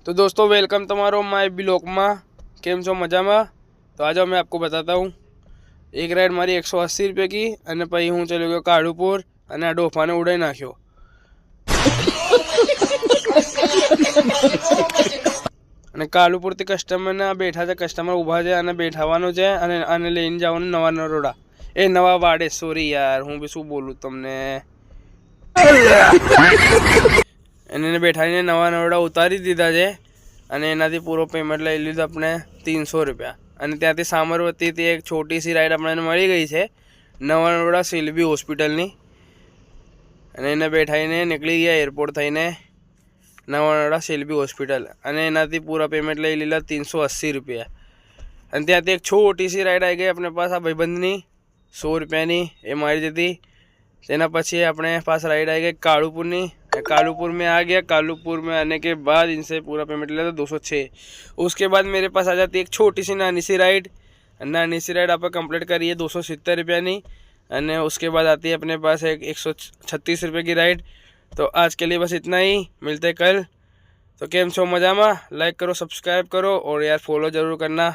तो दोस्तों welcome तमारो my blog में। केम छो मजा में। तो आज मैं आपको बताता हूँ एक राइड मारी 180 रुपये की अने पही हूँ चलो गयो काळुपुर अने आ डोफा ने उड़ाई नाख्यो। અને કાલુપુરથી કસ્ટમરને બેઠા છે, કસ્ટમર ઊભા છે અને બેઠાવાનું છે અને આને લઈને જવાનું નવા નરોડા નવા વાડે। સોરી યાર, હું બી શું બોલું તમને। એને બેઠાઈને નવા નરોડા ઉતારી દીધા છે અને એનાથી પૂરો પેમેન્ટ લઈ લીધું આપણે 300 રૂપિયા। અને ત્યાંથી સામરવતીથી એક છોટી સી રાઈડ આપણને મળી ગઈ છે નવા નરોડા સિલબી હોસ્પિટલની। અને એને બેઠાઈને નીકળી ગયા એરપોર્ટ થઈને નવા નરોડા સિલબી હોસ્પિટલ અને એનાથી પૂરા પેમેન્ટ લઈ લીધા 380 રૂપિયા। અને ત્યાંથી એક छोटी सी राइड आई गई अपने पास आ भाईबंधनी 100 रुपयानी ए मारी थी। तेना पछी अपने पास राइड आई गई कालुपुरनी। कालुपुर में आ गया। कालुपुर में आने के बाद इनसे पूरा पेमेंट लिया था 206। उसके बाद मेरे पास आ जाती एक छोटी सी नानी सी राइड। नानी सी राइड आप कंप्लीट करिए 270 रुपयानी। और उसके बाद आती है अपने पास एक 136 रुपये की राइड। तो आज के लिए बस इतना ही, मिलते कल। तो केम छो मजा में, लाइक करो, सब्सक्राइब करो और यार फॉलो ज़रूर करना।